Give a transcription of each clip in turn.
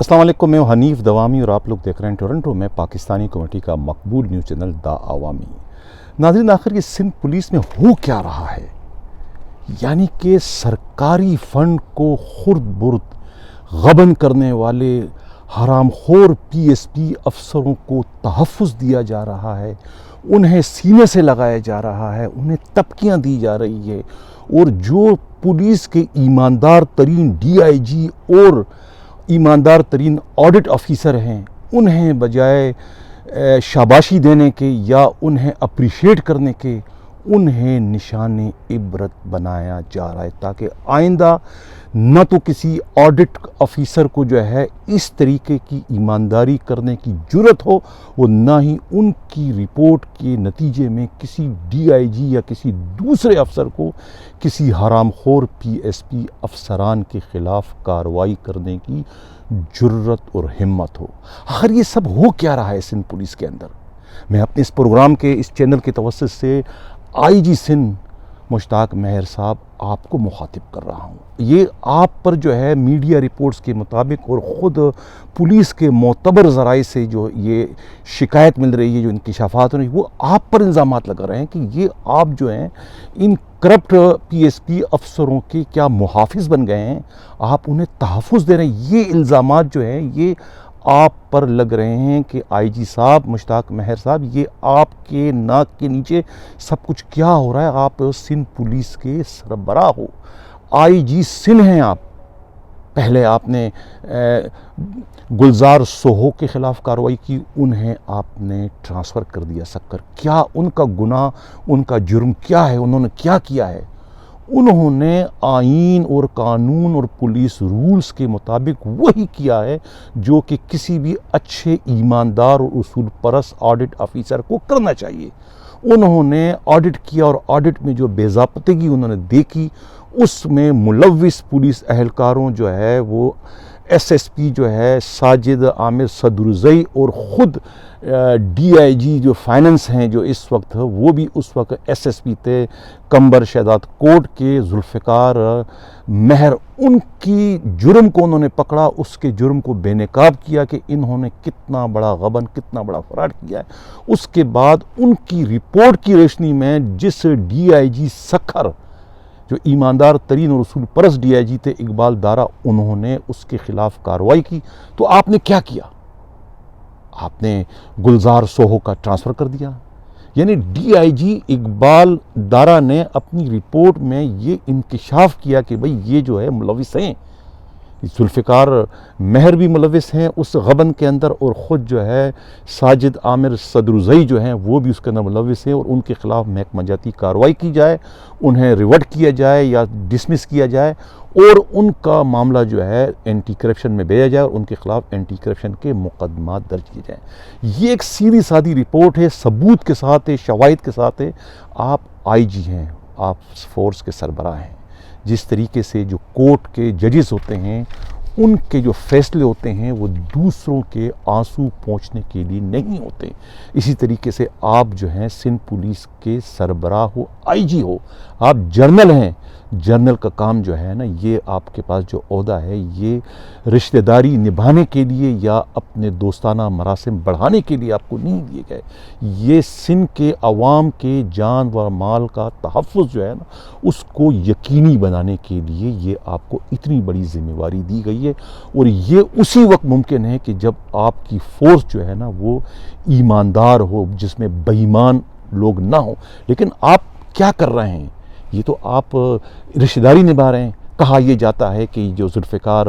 السلام علیکم، میں حنیف دوامی اور آپ لوگ دیکھ رہے ہیں ٹورنٹو میں پاکستانی کمیونٹی کا مقبول نیوز چینل دا عوامی۔ ناظرین، آخر یہ سندھ پولیس میں ہو کیا رہا ہے؟ یعنی کہ سرکاری فنڈ کو خرد برد غبن کرنے والے حرام خور پی ایس پی افسروں کو تحفظ دیا جا رہا ہے، انہیں سینے سے لگایا جا رہا ہے، انہیں تبکیاں دی جا رہی ہے، اور جو پولیس کے ایماندار ترین ڈی آئی جی اور ایماندار ترین آڈٹ آفیسر ہیں، انہیں بجائے شاباشی دینے کے یا انہیں اپریشیٹ کرنے کے، انہیں نشان عبرت بنایا جا رہا ہے، تاکہ آئندہ نہ تو کسی آڈٹ آفیسر کو جو ہے اس طریقے کی ایمانداری کرنے کی جرت ہو، وہ نہ ہی ان کی رپورٹ کے نتیجے میں کسی ڈی آئی جی یا کسی دوسرے افسر کو کسی حرام خور پی ایس پی افسران کے خلاف کارروائی کرنے کی جرت اور ہمت ہو۔ آخر یہ سب ہو کیا رہا ہے سندھ پولیس کے اندر؟ میں اپنے اس پروگرام کے اس چینل کے توسط سے آئی جی سندھ مشتاق مہر صاحب آپ کو مخاطب کر رہا ہوں۔ یہ آپ پر جو ہے میڈیا رپورٹس کے مطابق اور خود پولیس کے معتبر ذرائع سے جو یہ شکایت مل رہی ہے، جو انکشافات ہو رہی ہیں، وہ آپ پر الزامات لگا رہے ہیں کہ یہ آپ جو ہیں ان کرپٹ پی ایس پی افسروں کے کیا محافظ بن گئے ہیں، آپ انہیں تحفظ دے رہے ہیں۔ یہ الزامات جو ہیں یہ آپ پر لگ رہے ہیں کہ آئی جی صاحب مشتاق مہر صاحب، یہ آپ کے ناک کے نیچے سب کچھ کیا ہو رہا ہے؟ آپ سندھ پولیس کے سربراہ ہو، آئی جی سندھ ہیں آپ۔ پہلے آپ نے گلزار سوہو کے خلاف کارروائی کی، انہیں آپ نے ٹرانسفر کر دیا سکر۔ کیا ان کا گناہ، ان کا جرم کیا ہے؟ انہوں نے کیا کیا ہے؟ انہوں نے آئین اور قانون اور پولیس رولز کے مطابق وہی کیا ہے جو کہ کسی بھی اچھے ایماندار اور اصول پرست آڈٹ آفیسر کو کرنا چاہیے۔ انہوں نے آڈٹ کیا، اور آڈٹ میں جو بے ضابطگی انہوں نے دیکھی، اس میں ملوث پولیس اہلکاروں جو ہے وہ ایس ایس پی جو ہے ساجد عامر صدرزئی اور خود ڈی آئی جی جو فائننس ہیں جو اس وقت وہ بھی اس وقت ایس ایس پی تھے کمبر شہداد کوٹ کے ذوالفقار مہر، ان کی جرم کو انہوں نے پکڑا، اس کے جرم کو بے نقاب کیا کہ انہوں نے کتنا بڑا غبن، کتنا بڑا فراڈ کیا ہے۔ اس کے بعد ان کی رپورٹ کی روشنی میں جس ڈی آئی جی سکھر جو ایماندار ترین اور اصول پرست ڈی آئی جی تھے اقبال دارا، انہوں نے اس کے خلاف کارروائی کی۔ تو آپ نے کیا کیا؟ آپ نے گلزار سوہو کا ٹرانسفر کر دیا۔ یعنی ڈی آئی جی اقبال دارا نے اپنی رپورٹ میں یہ انکشاف کیا کہ بھئی یہ جو ہے ملوث ہیں، ذوالفقار مہر بھی ملوث ہیں اس غبن کے اندر، اور خود جو ہے ساجد عامر صدرزئی جو ہیں وہ بھی اس کے اندر ملوث ہیں، اور ان کے خلاف محکمہ جاتی کارروائی کی جائے، انہیں ریورٹ کیا جائے یا ڈسمس کیا جائے، اور ان کا معاملہ جو ہے اینٹی کرپشن میں بھیجا جائے، اور ان کے خلاف اینٹی کرپشن کے مقدمات درج کیے جائیں۔ یہ ایک سیدھی سادی رپورٹ ہے، ثبوت کے ساتھ ہے، شواہد کے ساتھ ہے۔ آپ آئی جی ہیں، آپ فورس کے سربراہ ہیں۔ جس طریقے سے جو کورٹ کے ججز ہوتے ہیں، ان کے جو فیصلے ہوتے ہیں وہ دوسروں کے آنسو پہنچنے کے لیے نہیں ہوتے، اسی طریقے سے آپ جو ہیں سندھ پولیس کے سربراہ ہو، آئی جی ہو، آپ جرنل ہیں۔ جرنل کا کام جو ہے نا، یہ آپ کے پاس جو عہدہ ہے، یہ رشتہ داری نبھانے کے لیے یا اپنے دوستانہ مراسم بڑھانے کے لیے آپ کو نہیں دیے گئے۔ یہ سندھ کے عوام کے جان و مال کا تحفظ جو ہے نا، اس کو یقینی بنانے کے لیے یہ آپ کو اتنی بڑی ذمہ داری دی گئی ہے، اور یہ اسی وقت ممکن ہے کہ جب آپ کی فورس جو ہے نا وہ ایماندار ہو، جس میں بے ایمان لوگ نہ ہوں۔ لیکن آپ کیا کر رہے ہیں؟ یہ تو آپ رشتہ داری نبھا رہے ہیں۔ کہا یہ جاتا ہے کہ جو ذوالفقار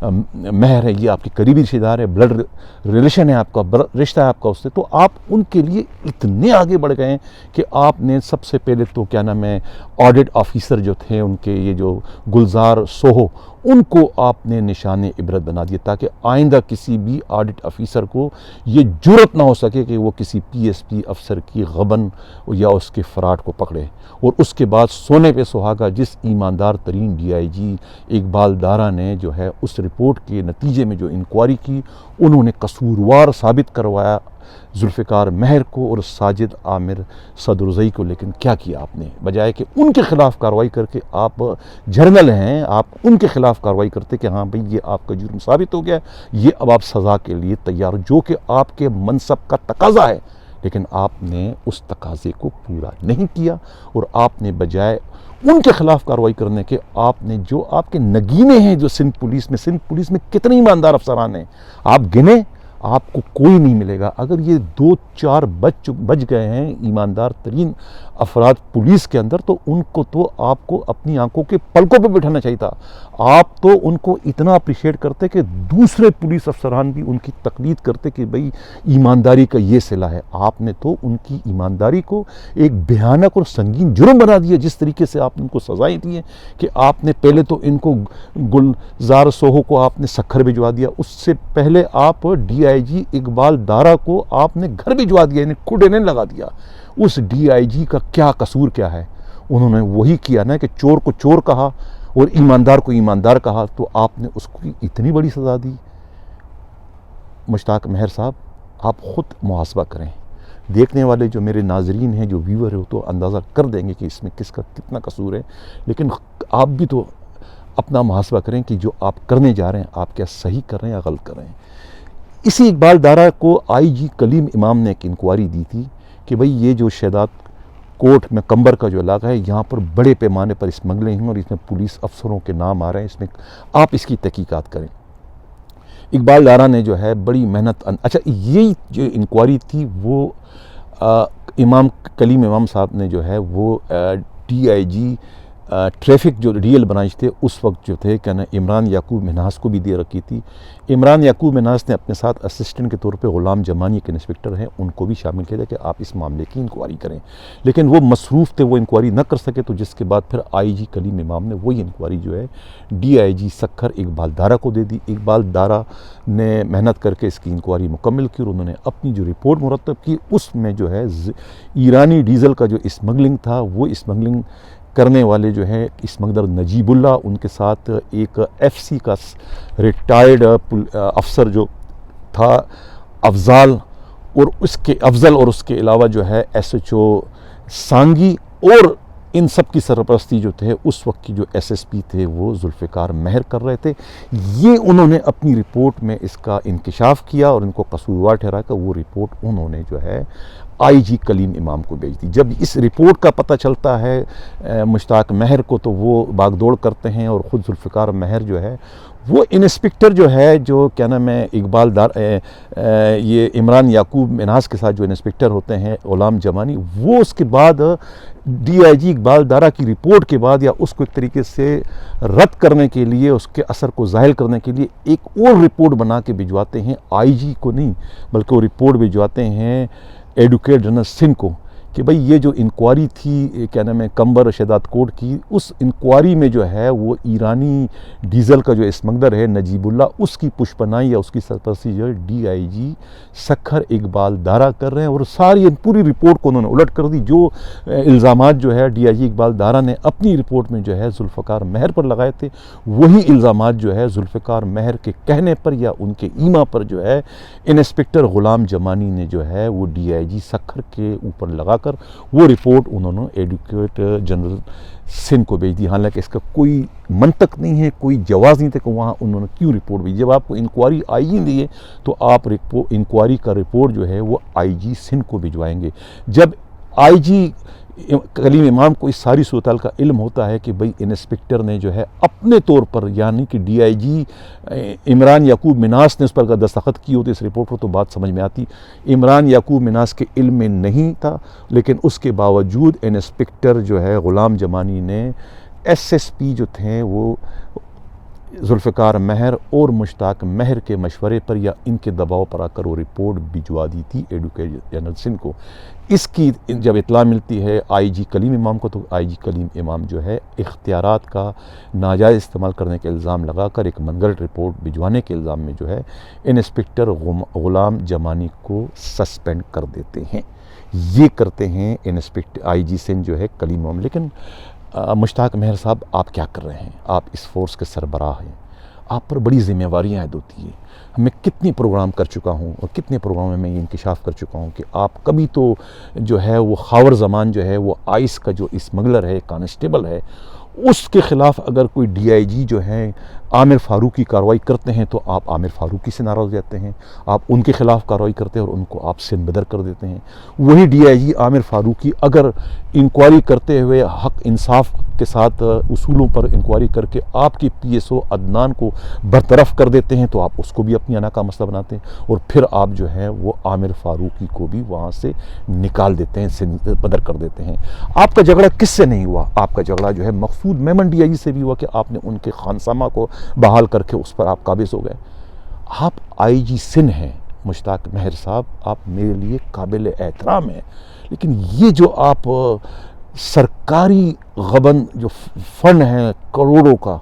مہر ہے یہ آپ کے قریبی رشتہ دار ہے، بلڈ ریلیشن ہے آپ کا، رشتہ ہے آپ کا اس سے، تو آپ ان کے لیے اتنے آگے بڑھ گئے ہیں کہ آپ نے سب سے پہلے تو کیا نام ہے آڈٹ آفیسر جو تھے ان کے، یہ جو گلزار سوہو، ان کو آپ نے نشان عبرت بنا دیا، تاکہ آئندہ کسی بھی آڈٹ آفیسر کو یہ جرت نہ ہو سکے کہ وہ کسی پی ایس پی افسر کی غبن یا اس کے فراڈ کو پکڑے۔ اور اس کے بعد سونے پہ سہاگا جس ایماندار ترین ڈی آئی جی اقبال دارا نے جو ہے اس رپورٹ کے نتیجے میں جو انکوائری کی، انہوں نے قصوروار ثابت کروایا ذوالفقار مہر کو اور ساجد عامر صدرزئی کو لیکن کیا کیا آپ نے؟ بجائے کہ ان کے خلاف کارروائی کر کے، آپ جرنل ہیں، آپ ان کے خلاف کارروائی کرتے کہ ہاں بھئی یہ آپ کا جرم ثابت ہو گیا، یہ اب آپ سزا کے لیے تیار، جو کہ آپ کے منصب کا تقاضا ہے، لیکن آپ نے اس تقاضے کو پورا نہیں کیا، اور آپ نے بجائے ان کے خلاف کارروائی کرنے کے، آپ نے جو آپ کے نگینے ہیں جو سندھ پولیس میں کتنے ایماندار افسران ہیں، آپ گنے، آپ کو کوئی نہیں ملے گا۔ اگر یہ 2-4 بچ گئے ہیں ایماندار ترین افراد پولیس کے اندر، تو ان کو تو آپ کو اپنی آنکھوں کے پلکوں پہ بٹھانا چاہیے تھا۔ آپ تو ان کو اتنا اپریشیٹ کرتے کہ دوسرے پولیس افسران بھی ان کی تقلید کرتے کہ بھئی ایمانداری کا یہ صلہ ہے۔ آپ نے تو ان کی ایمانداری کو ایک بھیانک اور سنگین جرم بنا دیا، جس طریقے سے آپ نے ان کو سزائیں دی ہیں کہ آپ نے پہلے تو ان کو گلزار سوہو کو آپ نے سکھر بھجوا دیا، اس سے پہلے آپ ڈی آئی جی اقبال دارا کو آپ نے گھر بھجوا دیا، انہیں کھڈے نے لگا دیا۔ اس ڈی آئی جی کا کیا قصور کیا ہے؟ انہوں نے وہی کیا نا کہ چور کو چور کہا اور ایماندار کو ایماندار کہا، تو آپ نے اس کو اتنی بڑی سزا دی۔ مشتاق مہر صاحب، آپ خود محاسبہ کریں، دیکھنے والے جو میرے ناظرین ہیں، جو ویور ہیں، تو اندازہ کر دیں گے کہ اس میں کس کا کتنا قصور ہے، لیکن آپ بھی تو اپنا محاسبہ کریں کہ جو آپ کرنے جا رہے ہیں آپ کیا صحیح کر رہے ہیں یا غلط کر رہے ہیں۔ اسی اقبال دارا کو آئی جی کلیم امام نے ایک انکوائری دی تھی کہ بھئی یہ جو شہداد کوٹ میں کمبر کا جو علاقہ ہے، یہاں پر بڑے پیمانے پر اسمگلنگ ہیں اور اس میں پولیس افسروں کے نام آ رہے ہیں، اس میں آپ اس کی تحقیقات کریں۔ اقبال دارا نے جو ہے بڑی محنت اچھا یہی جو انکوائری تھی وہ امام کلیم امام صاحب نے جو ہے وہ ڈی آئی جی ٹریفک جو ڈی ایل برانچ تھے اس وقت جو تھے کہ عمران یعقوب منہاس کو بھی دے رکھی تھی۔ عمران یعقوب منہاس نے اپنے ساتھ اسسٹنٹ کے طور پہ غلام جمانی کے انسپکٹر ہیں، ان کو بھی شامل کیا تھا کہ آپ اس معاملے کی انکوائری کریں، لیکن وہ مصروف تھے، وہ انکوائری نہ کر سکے، تو جس کے بعد پھر آئی جی کلیم امام نے وہی انکوائری جو ہے ڈی آئی جی سکھر اقبال دارا کو دے دی۔ اقبال دارا نے محنت کر کے اس کی انکوائری مکمل کی اور انہوں نے اپنی جو رپورٹ مرتب کی، اس میں جو ہے ایرانی ڈیزل کا جو اسمگلنگ تھا، وہ اسمگلنگ کرنے والے جو ہے اسمگلر نجیب اللہ، ان کے ساتھ ایک ایف سی کا ریٹائرڈ افسر جو تھا افضل، اور اس کے علاوہ جو ہے ایس ایچ او سانگی، اور ان سب کی سرپرستی جو تھے اس وقت کی جو ایس ایس پی تھے وہ ذوالفقار مہر کر رہے تھے۔ یہ انہوں نے اپنی رپورٹ میں اس کا انکشاف کیا اور ان کو قصوروار ٹھہرا کر وہ رپورٹ انہوں نے جو ہے آئی جی کلیم امام کو بھیج دی۔ جب اس رپورٹ کا پتہ چلتا ہے مشتاق مہر کو، تو وہ باغ دوڑ کرتے ہیں، اور خود ذوالفقار مہر جو ہے وہ انسپکٹر جو ہے، جو کیا نام ہے اقبال دار یہ عمران یعقوب منہاس کے ساتھ جو انسپکٹر ہوتے ہیں غلام جمانی، وہ اس کے بعد ڈی آئی جی اقبال دارا کی رپورٹ کے بعد یا اس کو ایک طریقے سے رد کرنے کے لیے، اس کے اثر کو ظاہر کرنے کے لیے ایک اور رپورٹ بنا کے بھجواتے ہیں، آئی جی کو نہیں بلکہ وہ رپورٹ بھجواتے ہیں ایڈوکیٹ جنرل سندھ کو، کہ بھئی یہ جو انکوائری تھی کیا نام ہے کمبر شہداد کوٹ کی، اس انکوائری میں جو ہے وہ ایرانی ڈیزل کا جو اسمگلر ہے نجیب اللہ، اس کی پشپنائی یا اس کی سرپرستی جو ہے ڈی آئی جی سکھر اقبال دارا کر رہے ہیں، اور ساری پوری رپورٹ کو انہوں نے الٹ کر دی۔ جو الزامات جو ہے ڈی آئی جی اقبال دارا نے اپنی رپورٹ میں جو ہے ذوالفقار مہر پر لگائے تھے، وہی الزامات جو ہے ذوالفقار مہر کے کہنے پر یا ان کے ایما پر جو ہے انسپکٹر غلام جمانی نے جو ہے وہ ڈی آئی جی سکھر کے اوپر لگا کر وہ رپورٹ انہوں نے ایڈوکیٹ جنرل سندھ کو بھیج دی۔ حالانکہ اس کا کوئی منطق نہیں ہے، کوئی جواز نہیں تھا کہ وہاں انہوں نے کیوں رپورٹ بھیجی۔ جب آپ کو انکوائری آئی جی دی ہے تو آپ انکوائری کا رپورٹ جو ہے وہ آئی جی سندھ کو بھجوائیں گے۔ جب آئی جی کلیم امام کو اس ساری صورتحال کا علم ہوتا ہے کہ بھئی انسپکٹر نے جو ہے اپنے طور پر، یعنی کہ ڈی آئی جی عمران یعقوب منہاس نے اس پر دستخط کی ہوتے اس رپورٹ پر، تو بات سمجھ میں آتی۔ عمران یعقوب منہاس کے علم میں نہیں تھا، لیکن اس کے باوجود انسپکٹر جو ہے غلام جمانی نے ایس ایس پی جو تھے وہ ذوالفقار مہر اور مشتاق مہر کے مشورے پر یا ان کے دباؤ پر آ کر وہ رپورٹ بھجوا دی تھی ایڈوکیٹ جنرل سندھ کو۔ اس کی جب اطلاع ملتی ہے آئی جی کلیم امام کو، تو آئی جی کلیم امام جو ہے اختیارات کا ناجائز استعمال کرنے کے الزام لگا کر ایک منگل رپورٹ بھجوانے کے الزام میں جو ہے انسپکٹر غلام جمانی کو سسپینڈ کر دیتے ہیں۔ یہ کرتے ہیں انسپکٹر آئی جی سندھ جو ہے کلیم امام۔ لیکن مشتاق مہر صاحب، آپ کیا کر رہے ہیں؟ آپ اس فورس کے سربراہ ہیں، آپ پر بڑی ذمہ داریاں عائد ہوتی ہیں. میں کتنے پروگرام کر چکا ہوں اور کتنے پروگراموں میں یہ انکشاف کر چکا ہوں کہ آپ کبھی تو جو ہے وہ خاور زمان جو ہے وہ آئس کا جو اسمگلر ہے، کانسٹیبل ہے، اس کے خلاف اگر کوئی ڈی آئی جی جو ہے عامر فاروقی کارروائی کرتے ہیں تو آپ عامر فاروقی سے ناراض ہو جاتے ہیں، آپ ان کے خلاف کارروائی کرتے ہیں اور ان کو آپ سن بدر کر دیتے ہیں. وہی ڈی آئی جی عامر فاروقی اگر انکوائری کرتے ہوئے حق انصاف کے ساتھ اصولوں پر انکوائری کر کے آپ کی پی ایس او عدنان کو برطرف کر دیتے ہیں تو آپ اس کو بھی اپنی انا کا مسئلہ بناتے ہیں اور پھر آپ جو ہے وہ عامر فاروقی کو بھی وہاں سے نکال دیتے ہیں، سن بدر کر دیتے ہیں. آپ کا جھگڑا کس سے نہیں ہوا؟ آپ کا جھگڑا جو ہے مقصود میمن ڈی آئی جی سے بھی ہوا کہ آپ نے ان کے خانسامہ کو بحال کر کے اس پر آپ قابض ہو گئے. آپ آئی جی سندھ ہیں مشتاق مہر صاحب، آپ میرے لیے قابل احترام ہیں، لیکن یہ جو آپ سرکاری غبن جو فنڈ ہے کروڑوں کا،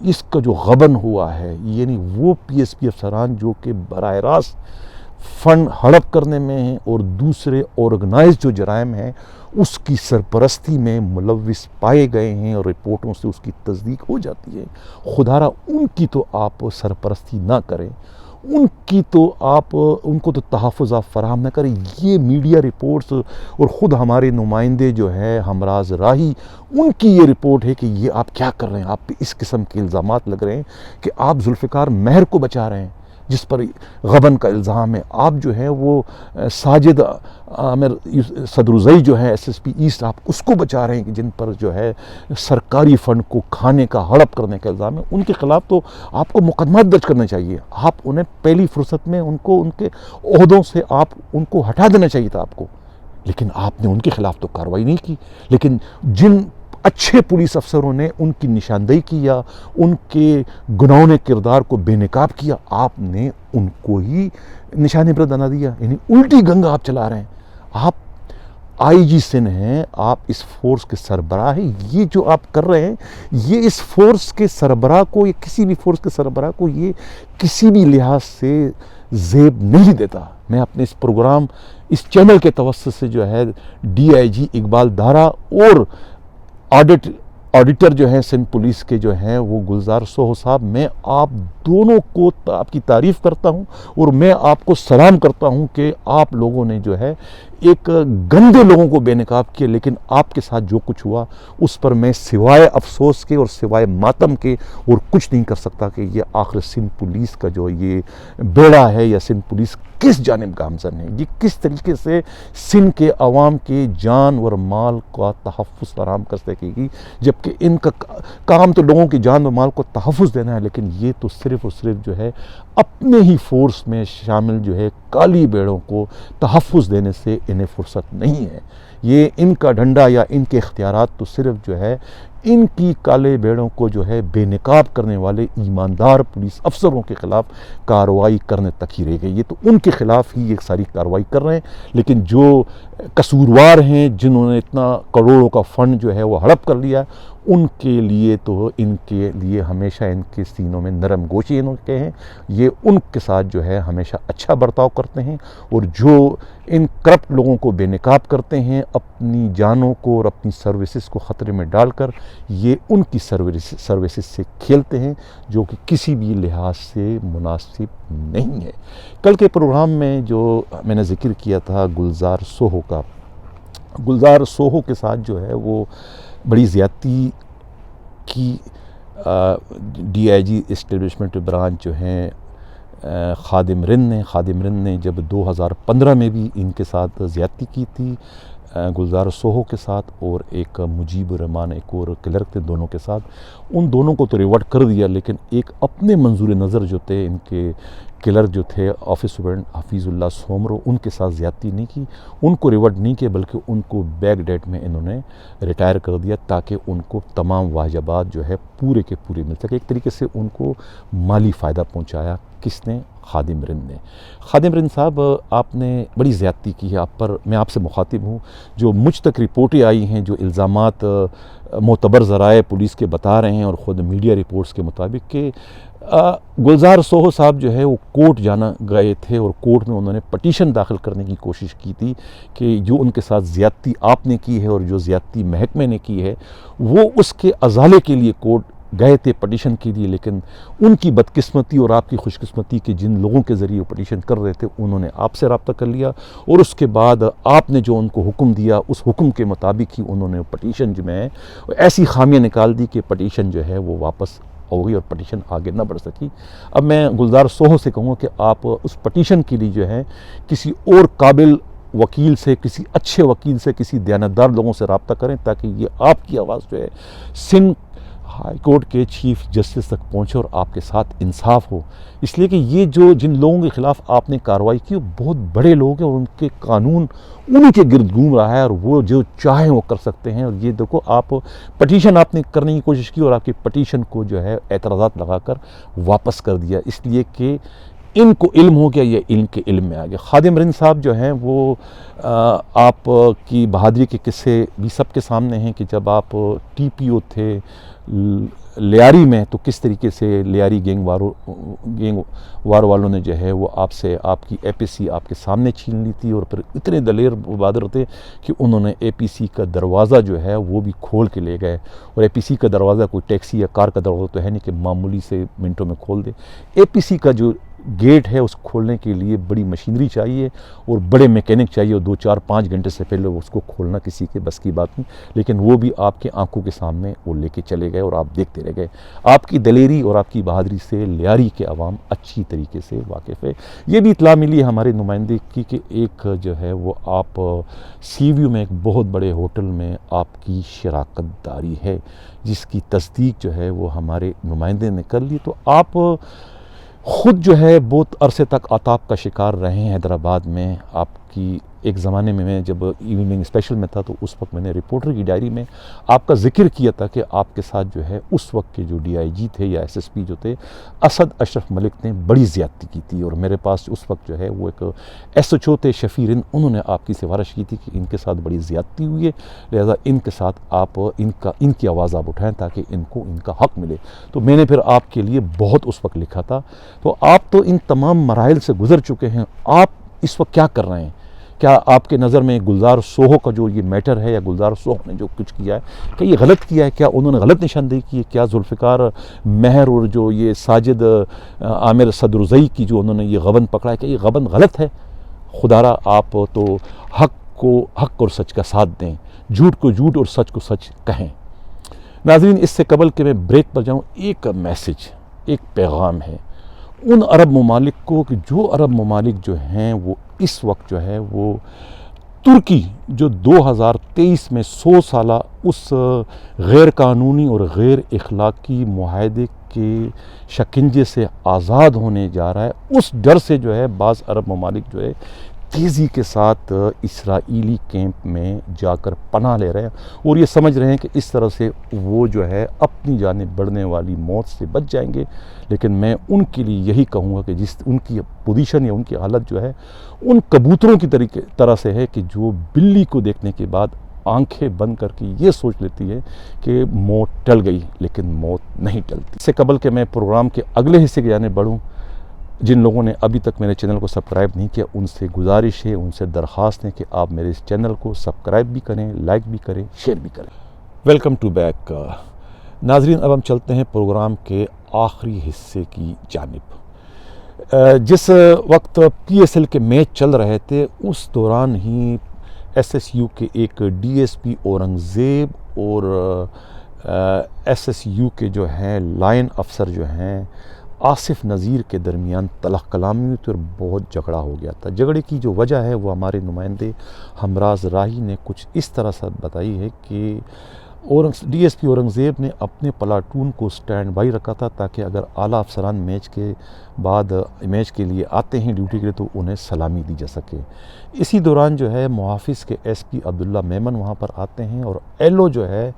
اس کا جو غبن ہوا ہے، یعنی وہ پی ایس پی افسران جو کہ براہ راست فنڈ ہڑپ کرنے میں ہیں اور دوسرے آرگنائز جو جرائم ہیں اس کی سرپرستی میں ملوث پائے گئے ہیں اور رپورٹوں سے اس کی تصدیق ہو جاتی ہے، خدارہ ان کی تو آپ سرپرستی نہ کریں، ان کی تو آپ ان کو تو تحفظ آپ فراہم نہ کریں. یہ میڈیا رپورٹس اور خود ہمارے نمائندے جو ہے ہمراز راہی، ان کی یہ رپورٹ ہے کہ یہ آپ کیا کر رہے ہیں، آپ پہ اس قسم کے الزامات لگ رہے ہیں کہ آپ ذوالفقار مہر کو بچا رہے ہیں جس پر غبن کا الزام ہے، آپ جو ہے وہ ساجد عامر صدرزئی جو ہے ایس ایس پی ایسٹ، آپ اس کو بچا رہے ہیں کہ جن پر جو ہے سرکاری فنڈ کو کھانے کا ہڑپ کرنے کا الزام ہے. ان کے خلاف تو آپ کو مقدمات درج کرنا چاہیے، آپ انہیں پہلی فرصت میں ان کو ان کے عہدوں سے آپ ان کو ہٹا دینا چاہیے تھا آپ کو، لیکن آپ نے ان کے خلاف تو کارروائی نہیں کی. لیکن جن اچھے پولیس افسروں نے ان کی نشاندہی کی یا ان کے گناہوں کردار کو بے نقاب کیا، آپ نے ان کو ہی نشان عبرت بنا دیا، یعنی الٹی گنگ آپ چلا رہے ہیں. آپ آئی جی سندھ ہیں، آپ اس فورس کے سربراہ ہیں. یہ جو آپ کر رہے ہیں یہ اس فورس کے سربراہ کو یا کسی بھی فورس کے سربراہ کو یہ کسی بھی لحاظ سے زیب نہیں دیتا. میں اپنے اس پروگرام اس چینل کے توسط سے جو ہے ڈی آئی جی اقبال دارا اور آڈیٹر جو ہیں سندھ پولیس کے جو ہیں وہ گلزار سوہو صاحب، میں آپ دونوں کو آپ کی تعریف کرتا ہوں اور میں آپ کو سلام کرتا ہوں کہ آپ لوگوں نے جو ہے ایک گندے لوگوں کو بے نقاب کیا، لیکن آپ کے ساتھ جو کچھ ہوا اس پر میں سوائے افسوس کے اور سوائے ماتم کے اور کچھ نہیں کر سکتا کہ یہ آخر سندھ پولیس کا جو یہ بیڑا ہے یا سندھ پولیس کس جانب گامزن ہے، یہ کس طریقے سے سندھ کے عوام کے جان اور مال کا تحفظ فراہم کر سکے گی، جبکہ ان کا کام تو لوگوں کی جان و مال کو تحفظ دینا ہے، لیکن یہ تو صرف اور صرف جو ہے اپنے ہی فورس میں شامل جو ہے کالی بیڑوں کو تحفظ دینے سے انہیں فرصت نہیں ہے. یہ ان کا ڈنڈا یا ان کے اختیارات تو صرف جو ہے ان کی کالے بیڑوں کو جو ہے بے نقاب کرنے والے ایماندار پولیس افسروں کے خلاف کارروائی کرنے تک ہی رہ گئی. یہ تو ان کے خلاف ہی یہ ساری کارروائی کر رہے ہیں، لیکن جو قصوروار ہیں جنہوں نے اتنا کروڑوں کا فنڈ جو ہے وہ ہڑپ کر لیا، ان کے لیے تو ان کے لیے ہمیشہ ان کے سینوں میں نرم گوشے ان کے ہیں. یہ ان کے ساتھ جو ہے ہمیشہ اچھا برتاؤ کرتے ہیں، اور جو ان کرپٹ لوگوں کو بے نقاب کرتے ہیں اپنی جانوں کو اور اپنی سروسز کو خطرے میں ڈال کر، یہ ان کی سروسز سے کھیلتے ہیں جو کہ کسی بھی لحاظ سے مناسب نہیں ہے. کل کے پروگرام میں جو میں نے ذکر کیا تھا گلزار سوہو کا، گلزار سوہو کے ساتھ جو ہے وہ بڑی زیادتی کی D I G establishment branch جو ہیں خادم رند نے جب 2015 میں بھی ان کے ساتھ زیادتی کی تھی گلزار سوہو کے ساتھ، اور ایک مجیب الرحمان ایک اور کلرک تھے، دونوں کے ساتھ ان دونوں کو تو ریورٹ کر دیا، لیکن ایک اپنے منظور نظر جو تھے ان کے کلرک جو تھے آفس سپرنٹنڈنٹ حفیظ اللہ سومرو، ان کے ساتھ زیادتی نہیں کی، ان کو ریورٹ نہیں کیا بلکہ ان کو بیک ڈیٹ میں انہوں نے ریٹائر کر دیا تاکہ ان کو تمام واجبات جو ہے پورے کے پورے مل سکے. ایک طریقے سے ان کو مالی فائدہ پہنچایا. کس نے؟ خادم رند نے. خادم رند صاحب آپ نے بڑی زیادتی کی ہے، آپ پر میں آپ سے مخاطب ہوں. جو مجھ تک رپورٹیں آئی ہیں، جو الزامات معتبر ذرائع پولیس کے بتا رہے ہیں اور خود میڈیا رپورٹس کے مطابق کہ گلزار سوہو صاحب جو ہے وہ کورٹ جانا گئے تھے اور کورٹ میں انہوں نے پٹیشن داخل کرنے کی کوشش کی تھی کہ جو ان کے ساتھ زیادتی آپ نے کی ہے اور جو زیادتی محکمے نے کی ہے وہ اس کے ازالے کے لیے کورٹ گئے تھے پٹیشن کے لیے، لیکن ان کی بدقسمتی اور آپ کی خوش قسمتی کہ جن لوگوں کے ذریعے پٹیشن کر رہے تھے انہوں نے آپ سے رابطہ کر لیا، اور اس کے بعد آپ نے جو ان کو حکم دیا اس حکم کے مطابق ہی انہوں نے پٹیشن جو میں ایسی خامیاں نکال دی کہ پٹیشن جو ہے وہ واپس ہو گئی اور پٹیشن آگے نہ بڑھ سکی۔ اب میں گلزار سوہو سے کہوں گا کہ آپ اس پٹیشن کے لیے جو ہے کسی اور قابل وکیل سے، کسی اچھے وکیل سے، کسی دیانتدار لوگوں سے رابطہ کریں تاکہ یہ آپ کی آواز جو ہے سندھ ہائی کورٹ کے چیف جسٹس تک پہنچے اور آپ کے ساتھ انصاف ہو، اس لیے کہ یہ جو جن لوگوں کے خلاف آپ نے کارروائی کی وہ بہت بڑے لوگ ہیں اور ان کے قانون انہی کے گرد گھوم رہا ہے اور وہ جو چاہیں وہ کر سکتے ہیں۔ اور یہ دیکھو آپ پٹیشن آپ نے کرنے کی کوشش کی اور آپ کی پٹیشن کو جو ہے اعتراضات لگا کر واپس کر دیا، اس لیے کہ ان کو علم ہو گیا، یہ ان کے علم میں آ گیا۔ خادم رند صاحب جو ہیں وہ آپ کی بہادری کے قصے بھی سب کے سامنے ہیں کہ جب آپ ٹی پی او تھے لیاری میں تو کس طریقے سے لیاری گینگ وار والوں نے جو ہے وہ آپ سے آپ کی اے پی سی آپ کے سامنے چھین لی تھی، اور پھر اتنے دلیر بہادر تھے کہ انہوں نے اے پی سی کا دروازہ جو ہے وہ بھی کھول کے لے گئے، اور اے پی سی کا دروازہ کوئی ٹیکسی یا کار کا دروازہ تو ہے نہیں کہ معمولی سے منٹوں میں کھول دے۔ اے پی سی کا جو گیٹ ہے اس کھولنے کے لیے بڑی مشینری چاہیے اور بڑے میکینک چاہیے، اور 2 4 5 گھنٹے سے پہلے اس کو کھولنا کسی کے بس کی بات نہیں، لیکن وہ بھی آپ کے آنکھوں کے سامنے وہ لے کے چلے گئے اور آپ دیکھتے رہ گئے۔ آپ کی دلیری اور آپ کی بہادری سے لیاری کے عوام اچھی طریقے سے واقف ہے۔ یہ بھی اطلاع ملی ہے ہمارے نمائندے کی کہ ایک جو ہے وہ آپ سی ویو میں ایک بہت بڑے ہوٹل میں آپ کی شراکت داری ہے، جس کی تصدیق جو ہے وہ ہمارے نمائندے نے کر لی۔ تو آپ خود جو ہے بہت عرصے تک عطاب کا شکار رہے ہیں حیدرآباد میں۔ آپ کی ایک زمانے میں جب ایوننگ اسپیشل میں تھا تو اس وقت میں نے رپورٹر کی ڈائری میں آپ کا ذکر کیا تھا کہ آپ کے ساتھ جو ہے اس وقت کے جو ڈی آئی جی تھے یا ایس ایس پی جو تھے اسد اشرف ملک نے بڑی زیادتی کی تھی، اور میرے پاس اس وقت جو ہے وہ ایک ایس ایچ او تھے شفیع رند، انہوں نے آپ کی سفارش کی تھی کہ ان کے ساتھ بڑی زیادتی ہوئی ہے، لہذا ان کے ساتھ آپ ان کی آواز آپ اٹھائیں تاکہ ان کو ان کا حق ملے۔ تو میں نے پھر آپ کے لیے بہت اس وقت لکھا تھا۔ تو آپ تو ان تمام مراحل سے گزر چکے ہیں، آپ اس وقت کیا کر رہے ہیں؟ کیا آپ کے نظر میں گلزار سوہو کا جو یہ میٹر ہے یا گلزار سوہو نے جو کچھ کیا ہے کہ یہ غلط کیا ہے؟ کیا انہوں نے غلط نشاندہی کی ہے؟ کیا ذوالفقار مہر اور جو یہ ساجد عامر صدرزئی کی جو انہوں نے یہ غبن پکڑا ہے، کہ یہ غبن غلط ہے؟ خدارا آپ تو حق اور سچ کا ساتھ دیں، جھوٹ کو جھوٹ اور سچ کو سچ کہیں۔ ناظرین، اس سے قبل کہ میں بریک پر جاؤں، ایک میسج، ایک پیغام ہے ان عرب ممالک کو کہ جو عرب ممالک جو ہیں وہ اس وقت جو ہے وہ ترکی جو 2023 میں 100 سالہ اس غیر قانونی اور غیر اخلاقی معاہدے کے شکنجے سے آزاد ہونے جا رہا ہے، اس ڈر سے جو ہے بعض عرب ممالک جو ہے تیزی کے ساتھ اسرائیلی کیمپ میں جا کر پناہ لے رہے ہیں، اور یہ سمجھ رہے ہیں کہ اس طرح سے وہ جو ہے اپنی جانب بڑھنے والی موت سے بچ جائیں گے۔ لیکن میں ان کے لیے یہی کہوں گا کہ جس ان کی پوزیشن یا ان کی حالت جو ہے ان کبوتروں کی طرح سے ہے کہ جو بلی کو دیکھنے کے بعد آنکھیں بند کر کے یہ سوچ لیتی ہے کہ موت ٹل گئی، لیکن موت نہیں ٹلتی۔ اس سے قبل کہ میں پروگرام کے اگلے حصے کی جانب بڑھوں، جن لوگوں نے ابھی تک میرے چینل کو سبسکرائب نہیں کیا ان سے گزارش ہے، ان سے درخواست ہے کہ آپ میرے اس چینل کو سبسکرائب بھی کریں، لائک بھی کریں، شیئر بھی کریں۔ ویلکم ٹو بیک ناظرین، اب ہم چلتے ہیں پروگرام کے آخری حصے کی جانب۔ جس وقت پی ایس ایل کے میچ چل رہے تھے اس دوران ہی ایس ایس یو کے ایک ڈی ایس پی اورنگزیب اور ایس ایس یو کے جو ہیں لائن افسر جو ہیں آصف نذیر کے درمیان تلخ کلامی ہوئی تھی اور بہت جھگڑا ہو گیا تھا۔ جھگڑے کی جو وجہ ہے وہ ہمارے نمائندے ہمراز راہی نے کچھ اس طرح سے بتائی ہے کہ ڈی ایس پی اورنگزیب نے اپنے پلاٹون کو سٹینڈ بائی رکھا تھا تاکہ اگر اعلیٰ افسران میچ کے بعد میچ کے لیے آتے ہیں ڈیوٹی کے لیے تو انہیں سلامی دی جا سکے۔ اسی دوران جو ہے محافظ کے ایس پی عبداللہ میمن وہاں پر آتے ہیں اور ایل او جو ہے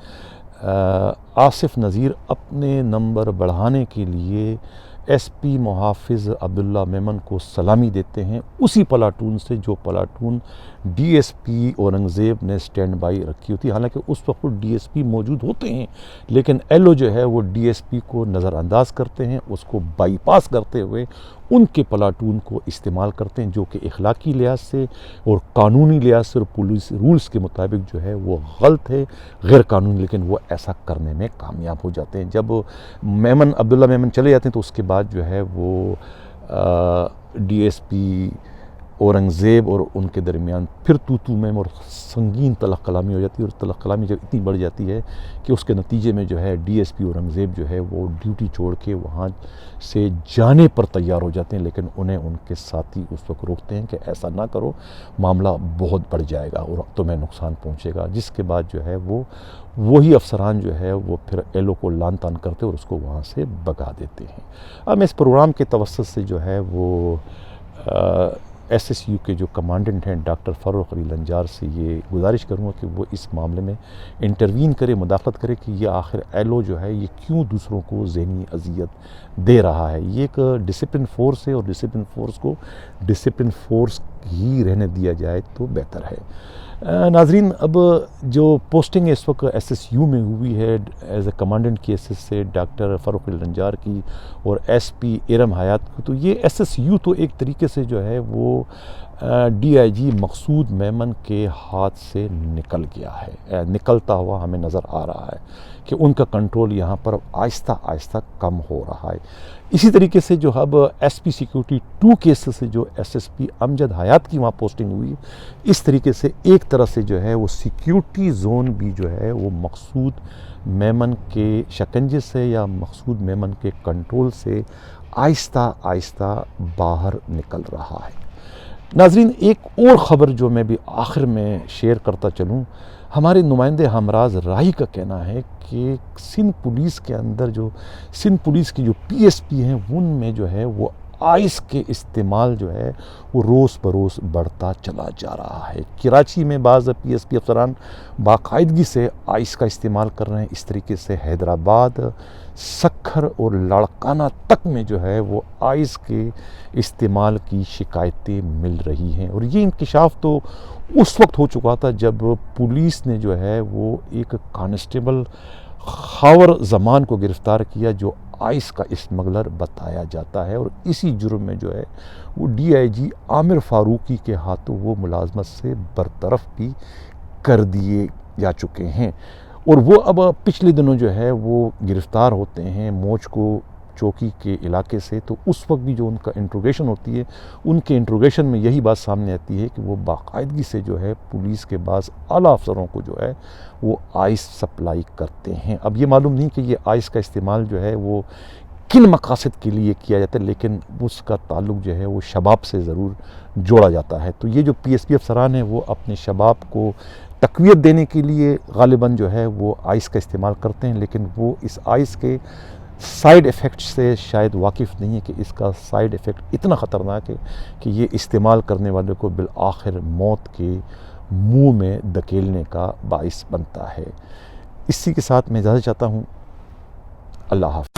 آصف نذیر اپنے نمبر بڑھانے کے لیے ایس پی محافظ عبداللہ میمن کو سلامی دیتے ہیں، اسی پلاٹون سے جو platoon D S P Aurangzeb نے سٹینڈ بائی رکھی ہوتی۔ حالانکہ اس وقت ڈی ایس پی موجود ہوتے ہیں لیکن ایل او جو ہے وہ ڈی ایس پی کو نظر انداز کرتے ہیں، اس کو بائی پاس کرتے ہوئے ان کے پلاٹون کو استعمال کرتے ہیں، جو کہ اخلاقی لحاظ سے اور قانونی لحاظ سے اور پولیس رولز کے مطابق جو ہے وہ غلط ہے، غیر قانونی، لیکن وہ ایسا کرنے میں کامیاب ہو جاتے ہیں. جب عبداللہ میمن چلے جاتے ہیں تو اس کے بعد جو ہے وہ ڈی ایس پی اورنگزیب اور ان کے درمیان پھر تو میں اور سنگین تلخ کلامی ہو جاتی ہے, اور تلخ کلامی جب اتنی بڑھ جاتی ہے کہ اس کے نتیجے میں جو ہے ڈی ایس پی اورنگزیب جو ہے وہ ڈیوٹی چھوڑ کے وہاں سے جانے پر تیار ہو جاتے ہیں, لیکن انہیں ان کے ساتھی اس وقت روکتے ہیں کہ ایسا نہ کرو, معاملہ بہت بڑھ جائے گا اور تمہیں نقصان پہنچے گا. جس کے بعد جو ہے وہی افسران جو ہے وہ پھر ایلو کو لان تان کرتے اور اس کو وہاں سے بھگا دیتے ہیں. اب میں اس پروگرام کے توسط سے جو ہے وہ ایس ایس یو کے جو کمانڈنٹ ہیں ڈاکٹر فاروق علی لنجار سے یہ گزارش کروں گا کہ وہ اس معاملے میں انٹروین کرے, مداخلت کرے کہ یہ آخر ایلو جو ہے یہ کیوں دوسروں کو ذہنی اذیت دے رہا ہے. یہ ایک ڈسپلن فورس ہے اور ڈسپلن فورس کو ڈسپلن فورس ہی رہنے دیا جائے تو بہتر ہے. ناظرین, اب جو پوسٹنگ اس وقت ایس ایس یو میں ہوئی ہے ایز اے کمانڈنٹ کی ایس ایس سے ڈاکٹر فاروق علی لنجار کی اور ایس پی ارم حیات کی, تو یہ ایس ایس یو تو ایک طریقے سے جو ہے وہ ڈی آئی جی مقصود میمن کے ہاتھ سے نکل گیا ہے, نکلتا ہوا ہمیں نظر آ رہا ہے کہ ان کا کنٹرول یہاں پر آہستہ آہستہ کم ہو رہا ہے. اسی طریقے سے جو اب ایس پی سیکیورٹی 2 کیسز سے جو ایس ایس پی امجد حیات کی وہاں پوسٹنگ ہوئی, اس طریقے سے ایک طرح سے جو ہے وہ سیکیورٹی زون بھی جو ہے وہ مقصود میمن کے شکنجے سے یا مقصود میمن کے کنٹرول سے آہستہ آہستہ باہر نکل رہا ہے. ناظرین, ایک اور خبر جو میں بھی آخر میں شیئر کرتا چلوں, ہمارے نمائندے ہمراز راہی کا کہنا ہے کہ سندھ پولیس کے اندر جو سندھ پولیس کی جو پی ایس پی ہیں ان میں جو ہے وہ آئس کے استعمال جو ہے وہ روز بروز بڑھتا چلا جا رہا ہے. کراچی میں بعض پی ایس پی افسران باقاعدگی سے آئس کا استعمال کر رہے ہیں. اس طریقے سے حیدرآباد, سکھر اور لاڑکانہ تک میں جو ہے وہ آئس کے استعمال کی شکایتیں مل رہی ہیں, اور یہ انکشاف تو اس وقت ہو چکا تھا جب پولیس نے جو ہے وہ ایک کانسٹیبل خاور زمان کو گرفتار کیا جو آئس کا اسمگلر بتایا جاتا ہے, اور اسی جرم میں جو ہے وہ ڈی آئی جی عامر فاروقی کے ہاتھوں وہ ملازمت سے برطرف بھی کر دیے جا چکے ہیں. اور وہ اب پچھلے دنوں جو ہے وہ گرفتار ہوتے ہیں موچ کو چوکی کے علاقے سے, تو اس وقت بھی جو ان کا انٹروگیشن ہوتی ہے ان کے انٹروگیشن میں یہی بات سامنے آتی ہے کہ وہ باقاعدگی سے جو ہے پولیس کے بعض اعلیٰ افسروں کو جو ہے وہ آئس سپلائی کرتے ہیں. اب یہ معلوم نہیں کہ یہ آئس کا استعمال جو ہے وہ کن مقاصد کے لیے کیا جاتا ہے, لیکن اس کا تعلق جو ہے وہ شباب سے ضرور جوڑا جاتا ہے. تو یہ جو پی ایس پی افسران ہیں وہ اپنے شباب کو تقویت دینے کے لیے غالباً جو ہے وہ آئس کا استعمال کرتے ہیں, لیکن وہ اس آئس کے سائیڈ ایفیکٹ سے شاید واقف نہیں ہے کہ اس کا سائیڈ ایفیکٹ اتنا خطرناک ہے کہ یہ استعمال کرنے والے کو بالآخر موت کے منہ میں دھکیلنے کا باعث بنتا ہے. اسی کے ساتھ میں اجازت چاہتا ہوں. اللہ حافظ.